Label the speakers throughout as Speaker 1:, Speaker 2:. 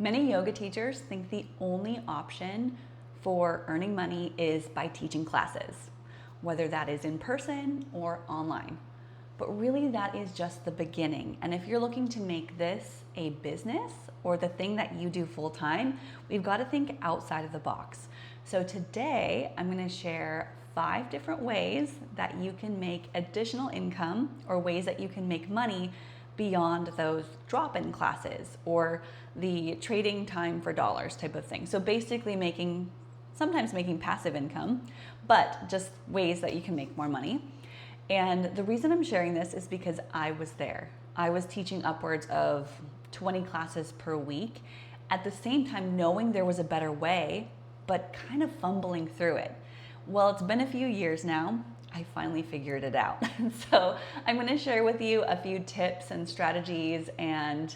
Speaker 1: Many yoga teachers think the only option for earning money is by teaching classes, whether that is in person or online. But really, that is just the beginning. And if you're looking to make this a business or the thing that you do full time, we've got to think outside of the box. So today, I'm going to share 5 different ways that you can make additional income or ways that you can make money beyond those drop-in classes or the trading time for dollars type of thing. So basically sometimes making passive income, but just ways that you can make more money. And the reason I'm sharing this is because I was there. I was teaching upwards of 20 classes per week, at the same time knowing there was a better way, but kind of fumbling through it. Well, it's been a few years now. I finally figured it out. So I'm going to share with you a few tips and strategies and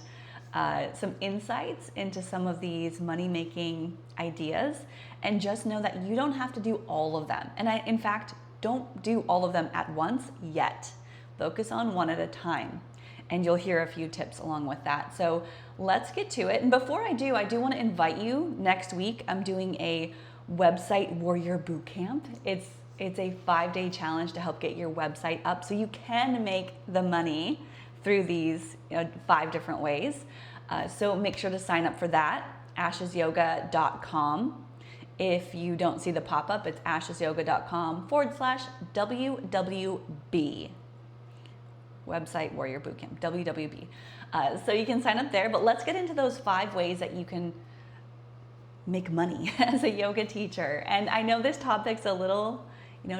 Speaker 1: some insights into some of these money-making ideas. And just know that you don't have to do all of them. And in fact, don't do all of them at once yet. Focus on one at a time. And you'll hear a few tips along with that. So let's get to it. And before I do want to invite you. Next week, I'm doing a website warrior bootcamp. It's a 5-day challenge to help get your website up so you can make the money through these 5 different ways. So make sure to sign up for that, ashesyoga.com. If you don't see the pop-up, it's ashesyoga.com/WWB. Website Warrior Bootcamp, WWB. So you can sign up there, but let's get into those 5 ways that you can make money as a yoga teacher. And I know this topic's a little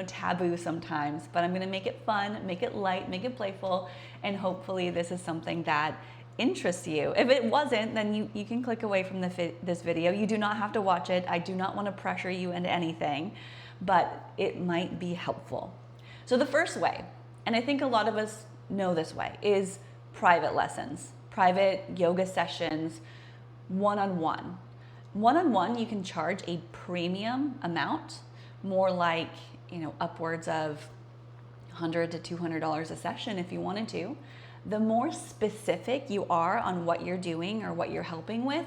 Speaker 1: taboo sometimes, but I'm going to make it fun, make it light, make it playful, and hopefully this is something that interests you. If it wasn't, then you can click away from this video. You do not have to watch it. I do not want to pressure you into anything, but it might be helpful. So the first way, and I think a lot of us know this way, is private lessons, private yoga sessions, one-on-one. One-on-one, you can charge a premium amount, more like upwards of $100 to $200 a session if you wanted to. The more specific you are on what you're doing or what you're helping with,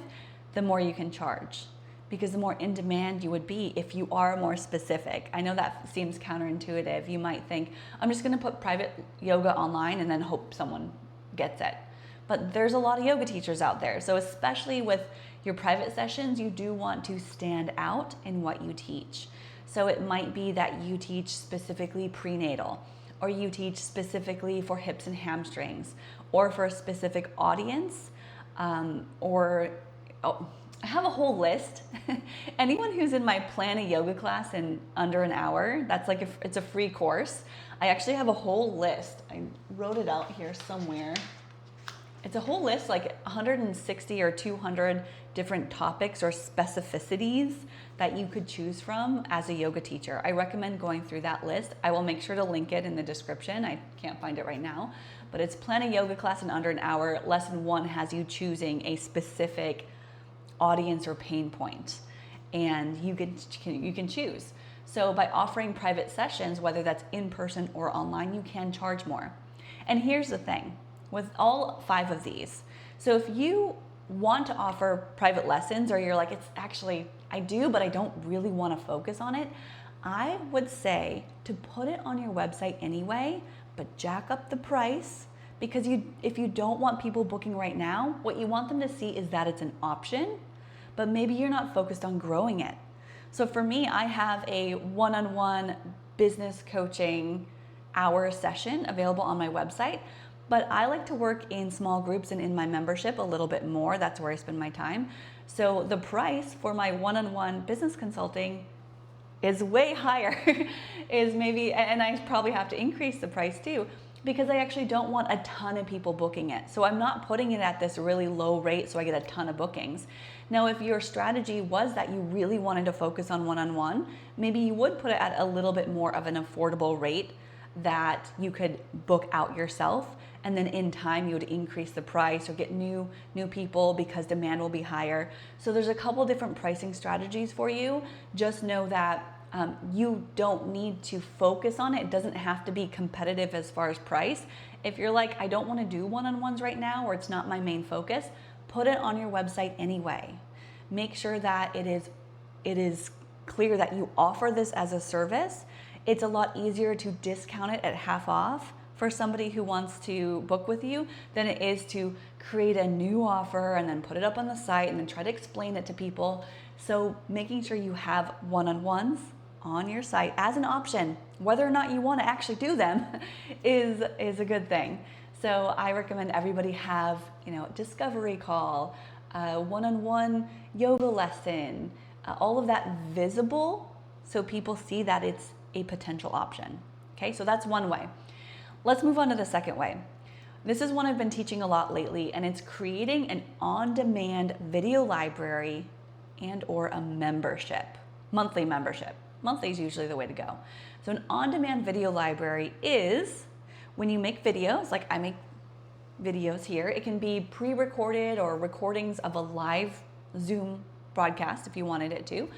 Speaker 1: the more you can charge, because the more in demand you would be if you are more specific. I know that seems counterintuitive. You might think, I'm just going to put private yoga online and then hope someone gets it. But there's a lot of yoga teachers out there. So especially with your private sessions, you do want to stand out in what you teach. So it might be that you teach specifically prenatal, or you teach specifically for hips and hamstrings, or for a specific audience, I have a whole list. Anyone who's in my Plan a Yoga class in under an hour, that's like it's a free course. I actually have a whole list. I wrote it out here somewhere. It's a whole list, like 160 or 200 different topics or specificities that you could choose from as a yoga teacher. I recommend going through that list. I will make sure to link it in the description. I can't find it right now, but it's Plan a Yoga class in under an hour. Lesson 1 has you choosing a specific audience or pain point, and you can choose. So by offering private sessions, whether that's in person or online, you can charge more. And here's the thing with all 5 of these. So if you want to offer private lessons, or you're like, it's actually, I do, but I don't really want to focus on it, I would say to put it on your website anyway, but jack up the price, because if you don't want people booking right now, what you want them to see is that it's an option, but maybe you're not focused on growing it. So for me, I have a one-on-one business coaching hour session available on my website, but I like to work in small groups and in my membership a little bit more. That's where I spend my time. So the price for my one-on-one business consulting is way higher, and I probably have to increase the price too, because I actually don't want a ton of people booking it. So I'm not putting it at this really low rate so I get a ton of bookings. Now, if your strategy was that you really wanted to focus on one-on-one, maybe you would put it at a little bit more of an affordable rate that you could book out yourself, and then in time you would increase the price or get new people because demand will be higher. So there's a couple different pricing strategies for you. Just know that you don't need to focus on it. It doesn't have to be competitive as far as price. If you're like, I don't want to do one-on-ones right now, or it's not my main focus, put it on your website anyway. Make sure that it is clear that you offer this as a service. It's a lot easier to discount it at half off for somebody who wants to book with you than it is to create a new offer and then put it up on the site and then try to explain it to people. So making sure you have one-on-ones on your site as an option, whether or not you want to actually do them, is a good thing. So I recommend everybody have, discovery call, one-on-one yoga lesson, all of that visible so people see that it's a potential option. Okay, so that's one way. Let's move on to the second way. This is one I've been teaching a lot lately, and it's creating an on-demand video library and or a membership, monthly membership. Monthly is usually the way to go. So an on-demand video library is when you make videos, like I make videos here. It can be pre-recorded or recordings of a live Zoom broadcast if you wanted it to.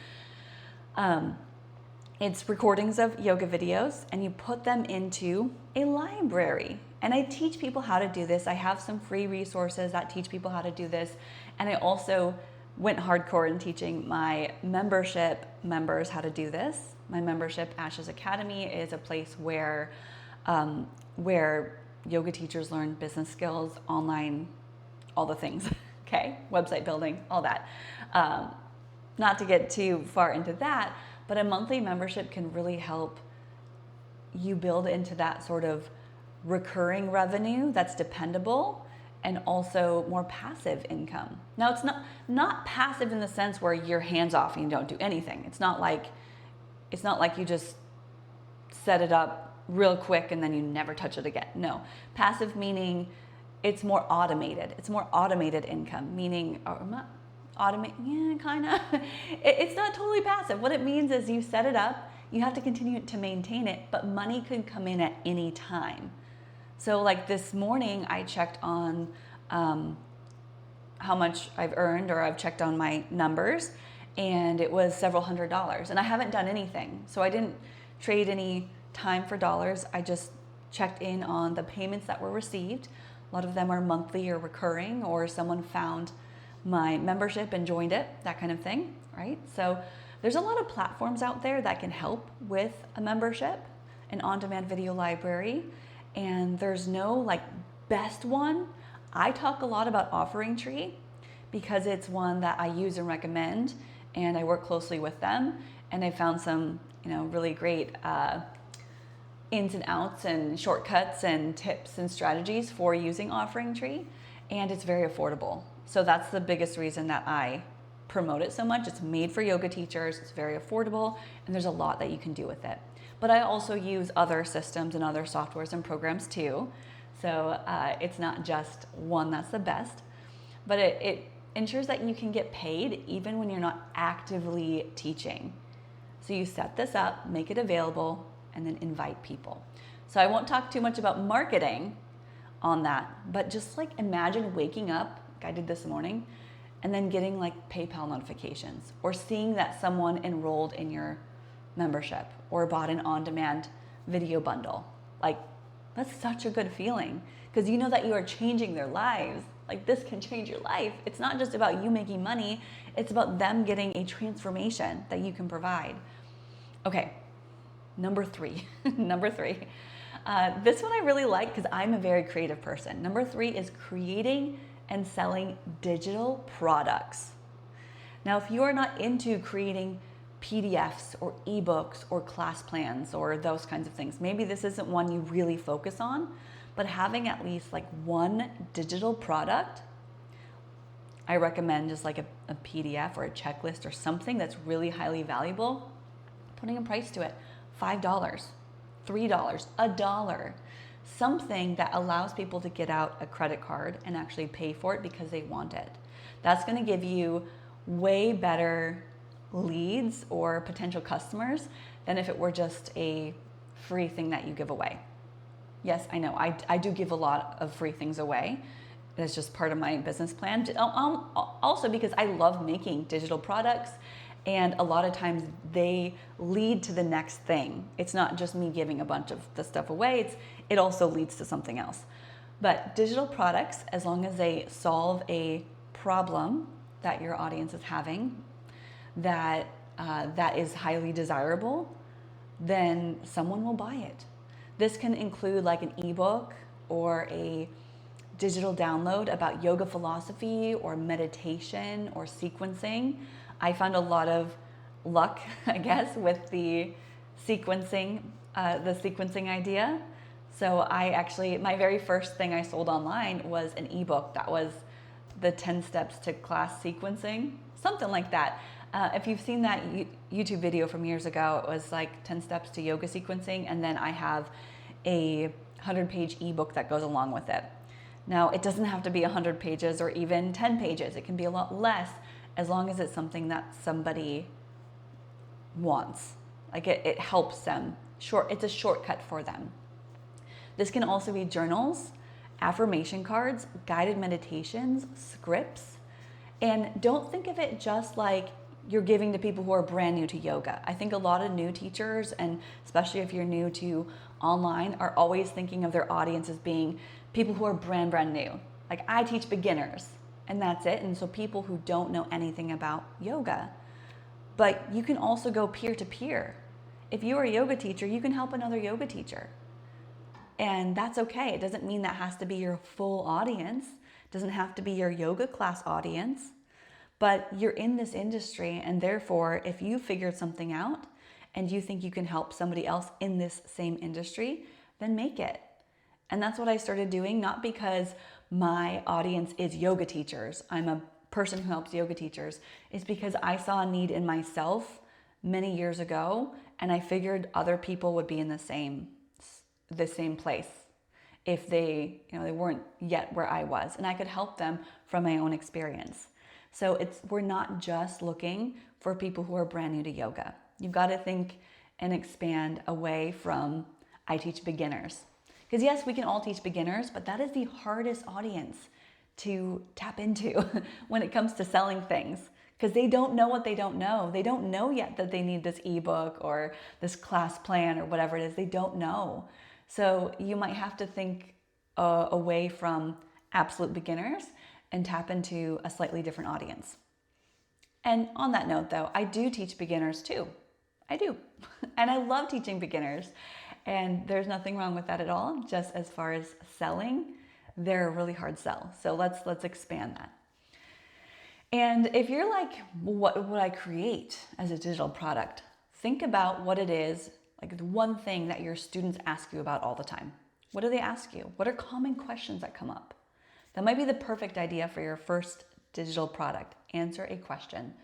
Speaker 1: It's recordings of yoga videos, and you put them into a library. And I teach people how to do this. I have some free resources that teach people how to do this. And I also went hardcore in teaching my membership members how to do this. My membership, Ash's Academy, is a place where yoga teachers learn business skills, online, all the things, okay? Website building, all that. Not to get too far into that, but a monthly membership can really help you build into that sort of recurring revenue that's dependable and also more passive income. Now, it's not passive in the sense where you're hands off and you don't do anything. It's not like you just set it up real quick and then you never touch it again. No, passive meaning it's more automated. It's more automated income, meaning kind of. It's not totally passive. What it means is you set it up, you have to continue to maintain it, but money could come in at any time. So like this morning, I checked on how much I've earned, or I've checked on my numbers, and it was several $100s, and I haven't done anything. So I didn't trade any time for dollars. I just checked in on the payments that were received. A lot of them are monthly or recurring, or someone found my membership and joined it, that kind of thing, right? So there's a lot of platforms out there that can help with a membership, an on-demand video library, and there's no like best one. I talk a lot about Offering Tree because it's one that I use and recommend, and I work closely with them, and I found some, really great ins and outs and shortcuts and tips and strategies for using Offering Tree, and it's very affordable. So that's the biggest reason that I promote it so much. It's made for yoga teachers, it's very affordable, and there's a lot that you can do with it. But I also use other systems and other softwares and programs too. So it's not just one that's the best, but it ensures that you can get paid even when you're not actively teaching. So you set this up, make it available, and then invite people. So I won't talk too much about marketing on that, but just like imagine waking up, like I did this morning, and then getting like PayPal notifications, or seeing that someone enrolled in your membership or bought an on-demand video bundle. Like, that's such a good feeling, because you know that you are changing their lives. Like, this can change your life. It's not just about you making money, it's about them getting a transformation that you can provide. Okay, number three. This one I really like because I'm a very creative person. Number 3 is creating and selling digital products. Now, if you are not into creating PDFs or ebooks or class plans or those kinds of things, maybe this isn't one you really focus on, but having at least like one digital product, I recommend just like a PDF or a checklist or something that's really highly valuable, putting a price to it, $5, $3, $1, something that allows people to get out a credit card and actually pay for it because they want it. That's going to give you way better leads or potential customers than if it were just a free thing that you give away. Yes, I know, I do give a lot of free things away. That's just part of my business plan. Also because I love making digital products, and a lot of times they lead to the next thing. It's not just me giving a bunch of the stuff away, it also leads to something else. But digital products, as long as they solve a problem that your audience is having that is highly desirable, then someone will buy it. This can include like an ebook or a digital download about yoga philosophy or meditation or sequencing. I found a lot of luck, I guess, with the sequencing idea. So my very first thing I sold online was an ebook that was the 10 steps to class sequencing, something like that. If you've seen that YouTube video from years ago, it was like 10 steps to yoga sequencing, and then I have a 100-page ebook that goes along with it. Now, it doesn't have to be 100 pages or even 10 pages. It can be a lot less, as long as it's something that somebody wants. Like it helps them. It's a shortcut for them. This can also be journals, affirmation cards, guided meditations, scripts. And don't think of it just like you're giving to people who are brand new to yoga. I think a lot of new teachers, and especially if you're new to online, are always thinking of their audience as being people who are brand new. Like, I teach beginners and that's it. And so people who don't know anything about yoga. But you can also go peer to peer. If you're a yoga teacher, you can help another yoga teacher. And that's okay. It doesn't mean that has to be your full audience. It doesn't have to be your yoga class audience. But you're in this industry, and therefore, if you figured something out and you think you can help somebody else in this same industry, then make it. And that's what I started doing, not because my audience is yoga teachers. I'm a person who helps yoga teachers. It's because I saw a need in myself many years ago, and I figured other people would be in the same place if they weren't yet where I was, and I could help them from my own experience. So we're not just looking for people who are brand new to yoga. You've got to think and expand away from I teach beginners. Because yes, we can all teach beginners, but that is the hardest audience to tap into when it comes to selling things, because they don't know what they don't know. They don't know yet that they need this ebook or this class plan or whatever it is. They don't know. So you might have to think away from absolute beginners and tap into a slightly different audience. And on that note though, I do teach beginners too. I do. And I love teaching beginners. And there's nothing wrong with that at all. Just as far as selling, they're a really hard sell. So let's expand that. And if you're like, what would I create as a digital product? Think about what it is, like the one thing that your students ask you about all the time. What do they ask you? What are common questions that come up? That might be the perfect idea for your first digital product. Answer a question.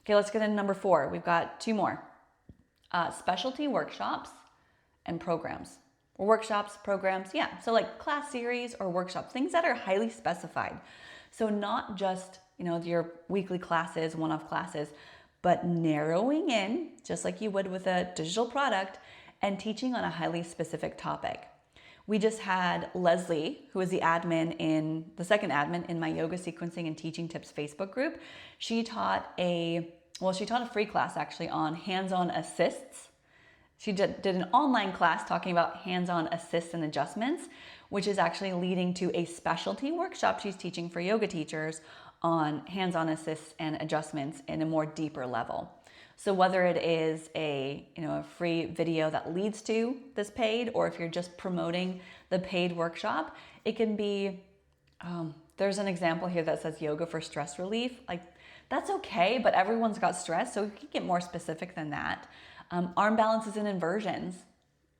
Speaker 1: Okay, let's get into number 4. We've got 2 more. Specialty workshops and programs. Or workshops, programs, yeah. So like class series or workshops, things that are highly specified. So not just, your weekly classes, one-off classes, but narrowing in, just like you would with a digital product, and teaching on a highly specific topic. We just had Leslie, who is the second admin in my yoga sequencing and teaching tips Facebook group. She taught a free class actually on hands-on assists. She did an online class talking about hands-on assists and adjustments, which is actually leading to a specialty workshop she's teaching for yoga teachers on hands-on assists and adjustments in a more deeper level. So whether it is a free video that leads to this paid, or if you're just promoting the paid workshop, it can be, there's an example here that says yoga for stress relief. Like, that's okay, but everyone's got stress, so you can get more specific than that. Arm balances and inversions,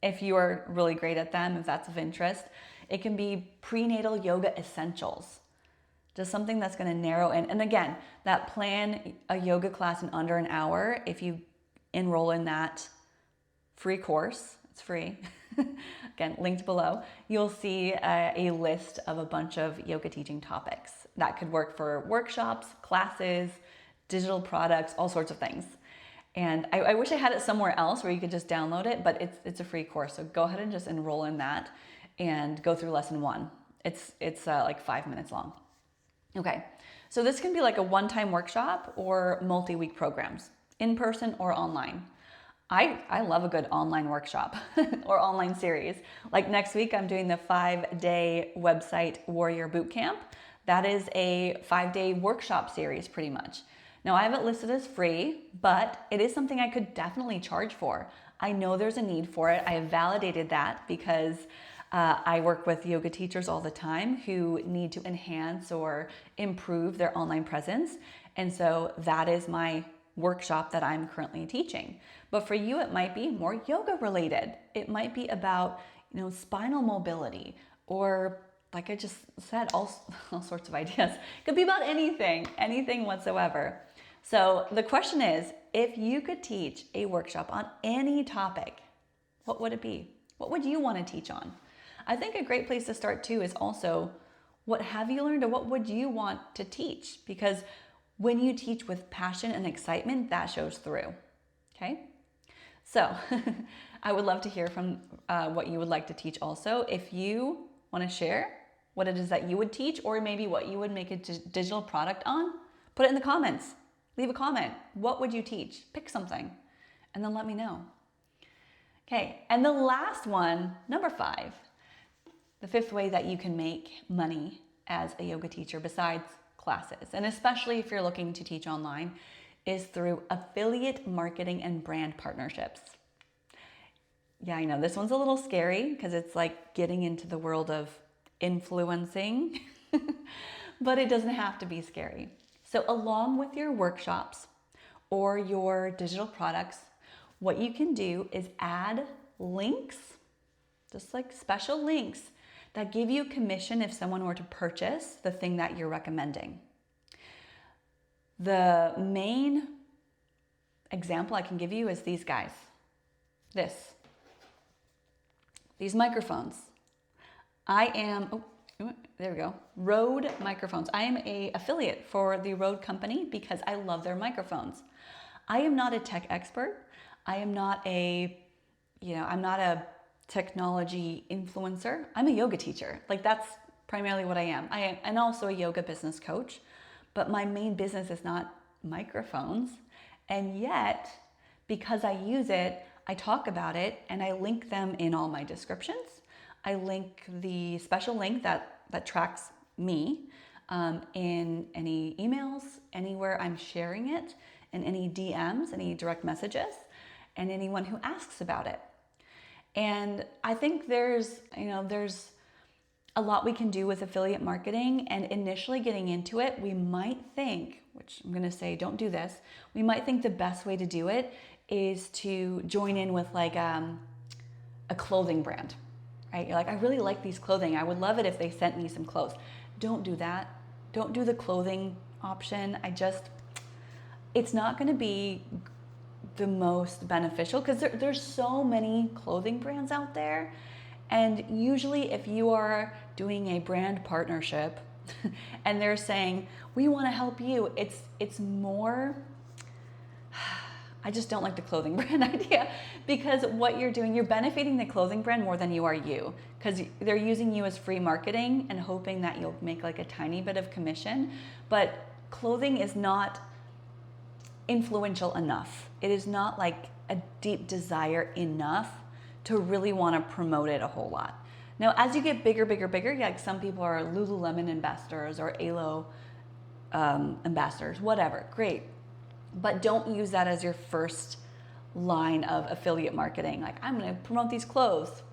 Speaker 1: if you are really great at them, if that's of interest. It can be prenatal yoga essentials. Just something that's going to narrow in. And again, that plan a yoga class in under an hour, if you enroll in that free course, it's free, again, linked below, you'll see a list of a bunch of yoga teaching topics. That could work for workshops, classes, digital products, all sorts of things. And I wish I had it somewhere else where you could just download it, but it's a free course. So go ahead and just enroll in that and go through lesson 1. It's like 5 minutes long. Okay, so this can be like a one-time workshop or multi-week programs, in person or online. I love a good online workshop or online series. Like next week, I'm doing the 5-day website warrior bootcamp. That is a 5-day workshop series pretty much. Now I have it listed as free, but it is something I could definitely charge for. I know there's a need for it. I have validated that because I work with yoga teachers all the time who need to enhance or improve their online presence. And so that is my workshop that I'm currently teaching. But for you, it might be more yoga related. It might be about, spinal mobility, or like I just said, all sorts of ideas. It could be about anything whatsoever. So the question is, if you could teach a workshop on any topic, what would it be? What would you want to teach on? I think a great place to start too is also, what have you learned or what would you want to teach? Because when you teach with passion and excitement, that shows through, okay? So I would love to hear from what you would like to teach also. If you want to share what it is that you would teach, or maybe what you would make a digital product on, put it in the comments. Leave a comment. What would you teach? Pick something and then let me know. Okay, and the last one, number 5, the 5th way that you can make money as a yoga teacher besides classes, and especially if you're looking to teach online, is through affiliate marketing and brand partnerships. Yeah, I know this one's a little scary because it's like getting into the world of influencing, but it doesn't have to be scary. So along with your workshops or your digital products, what you can do is add links, just like special links that give you commission if someone were to purchase the thing that you're recommending. The main example I can give you is these guys. These microphones. There we go. Rode microphones. I am an affiliate for the Rode company because I love their microphones. I am not a tech expert. I am not I'm not a technology influencer. I'm a yoga teacher. Like, that's primarily what I am. And also a yoga business coach, but my main business is not microphones. And yet, because I use it, I talk about it and I link them in all my descriptions. I link the special link that tracks me in any emails, anywhere I'm sharing it, in any DMs, any direct messages, and anyone who asks about it. And I think there's a lot we can do with affiliate marketing, and initially getting into it, we might think, which I'm gonna say, don't do this, we might think the best way to do it is to join in with like a clothing brand, right? You're like, I really like these clothing. I would love it if they sent me some clothes. Don't do that. Don't do the clothing option. It's not gonna be the most beneficial because there's so many clothing brands out there. And usually if you are doing a brand partnership and they're saying, we want to help you, it's more, I just don't like the clothing brand idea, because what you're doing, you're benefiting the clothing brand more than you are you, because they're using you as free marketing and hoping that you'll make like a tiny bit of commission. But clothing is not influential enough. It is not like a deep desire enough to really want to promote it a whole lot. Now, as you get bigger, like some people are Lululemon ambassadors or ALO ambassadors, whatever, great. But don't use that as your first line of affiliate marketing. Like, I'm going to promote these clothes.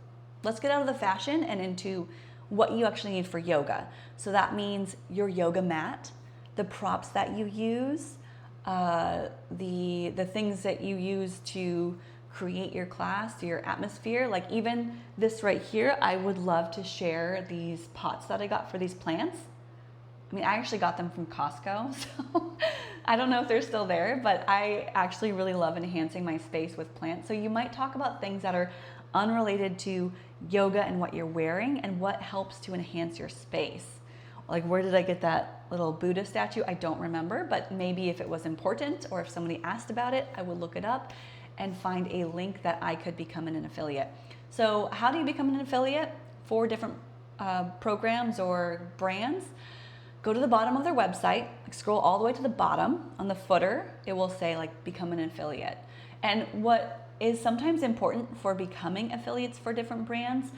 Speaker 1: Let's get out of the fashion and into what you actually need for yoga. So that means your yoga mat, the props that you use, the things that you use to create your class, your atmosphere. Like even this right here, I would love to share these pots that I got for these plants. I mean, I actually got them from Costco, so I don't know if they're still there, but I actually really love enhancing my space with plants. So you might talk about things that are unrelated to yoga and what you're wearing and what helps to enhance your space. Like, where did I get that little Buddha statue? I don't remember, but maybe if it was important or if somebody asked about it, I would look it up and find a link that I could become an affiliate. So how do you become an affiliate for different programs or brands? Go to the bottom of their website, scroll all the way to the bottom. On the footer, it will say like become an affiliate. And what is sometimes important for becoming affiliates for different brands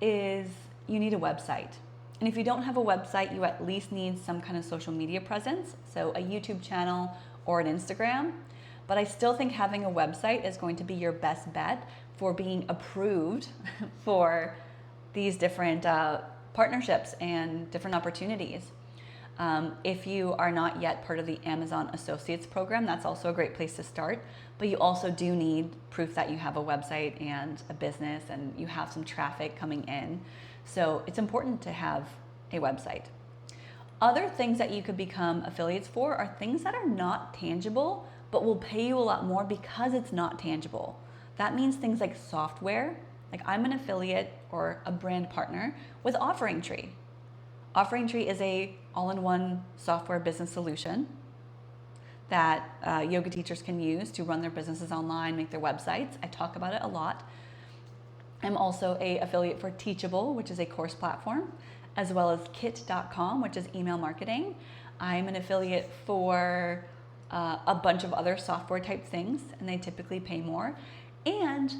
Speaker 1: is you need a website. And if you don't have a website, you at least need some kind of social media presence, so a YouTube channel or an Instagram. But I still think having a website is going to be your best bet for being approved for these different partnerships and different opportunities. If you are not yet part of the Amazon Associates program, that's also a great place to start. But you also do need proof that you have a website and a business and you have some traffic coming in. So it's important to have a website. Other things that you could become affiliates for are things that are not tangible, but will pay you a lot more because it's not tangible. That means things like software. Like I'm an affiliate or a brand partner with Offering Tree. Offering Tree is a all-in-one software business solution that yoga teachers can use to run their businesses online, make their websites. I talk about it a lot. I'm also an affiliate for Teachable, which is a course platform, as well as Kit.com, which is email marketing. I'm an affiliate for a bunch of other software type things, and they typically pay more. And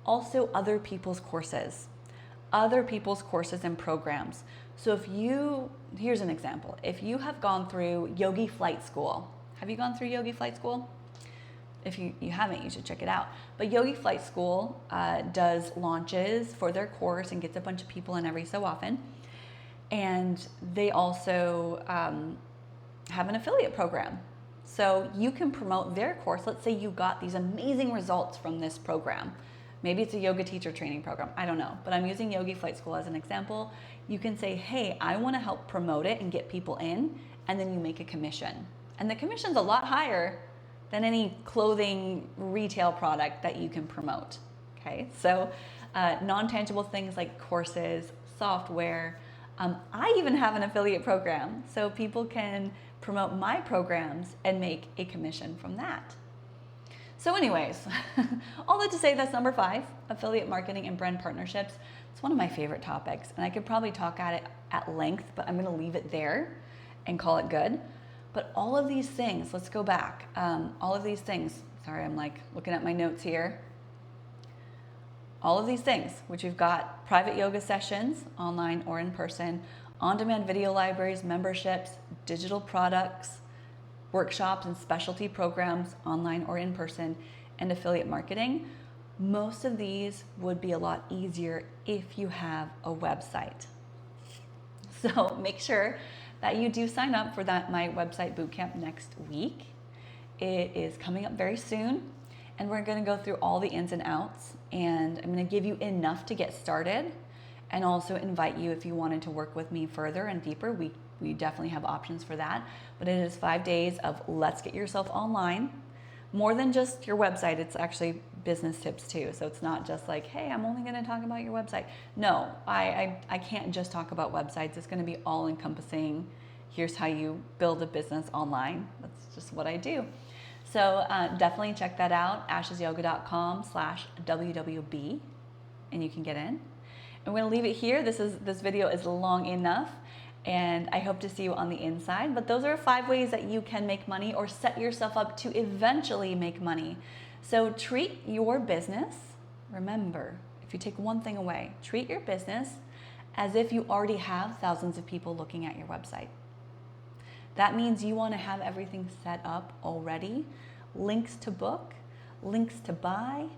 Speaker 1: also other people's courses and programs. So here's an example. If you have gone through Yogi Flight School, have you gone through Yogi Flight School? If you haven't, you should check it out. But Yogi Flight School does launches for their course and gets a bunch of people in every so often. And they also have an affiliate program. So you can promote their course. Let's say you got these amazing results from this program. Maybe it's a yoga teacher training program. I don't know. But I'm using Yogi Flight School as an example. You can say, hey, I want to help promote it and get people in. And then you make a commission. And the commission's a lot higher than any clothing retail product that you can promote. Okay, so non-tangible things like courses, software. I even have an affiliate program, so people can promote my programs and make a commission from that. So anyways, all that to say, that's number 5, affiliate marketing and brand partnerships. It's one of my favorite topics, and I could probably talk at it at length, but I'm gonna leave it there and call it good. But all of these things, let's go back. All of these things, sorry, I'm like looking at my notes here. All of these things, which we've got private yoga sessions, online or in person, on-demand video libraries, memberships, digital products, workshops and specialty programs, online or in person, and affiliate marketing. Most of these would be a lot easier if you have a website. So make sure that you do sign up for my website bootcamp next week. It is coming up very soon, and we're going to go through all the ins and outs, and I'm going to give you enough to get started, and also invite you, if you wanted to work with me further and deeper, we definitely have options for that. But it is 5 days of let's get yourself online. More than just your website, it's actually business tips too. So it's not just like, hey, I'm only going to talk about your website. No, I can't just talk about websites. It's going to be all encompassing. Here's how you build a business online. That's just what I do. So definitely check that out, ashesyoga.com/WWB, and you can get in. I'm going to leave it here. This video is long enough, and I hope to see you on the inside. But those are 5 ways that you can make money or set yourself up to eventually make money. So treat your business, remember, if you take one thing away, treat your business as if you already have thousands of people looking at your website. That means you want to have everything set up already. Links to book, links to buy,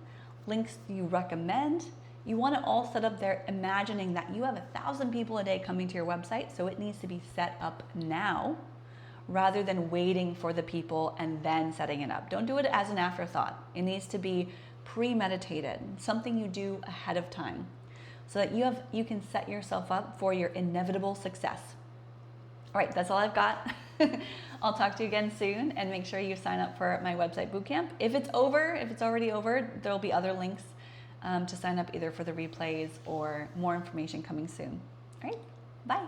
Speaker 1: links you recommend. You want it all set up there, imagining that you have 1,000 people a day coming to your website, so it needs to be set up now rather than waiting for the people and then setting it up. Don't do it as an afterthought. It needs to be premeditated, something you do ahead of time so that you can set yourself up for your inevitable success. All right, that's all I've got. I'll talk to you again soon, and make sure you sign up for my website bootcamp. If it's already over, there'll be other links to sign up either for the replays or more information coming soon. All right, bye.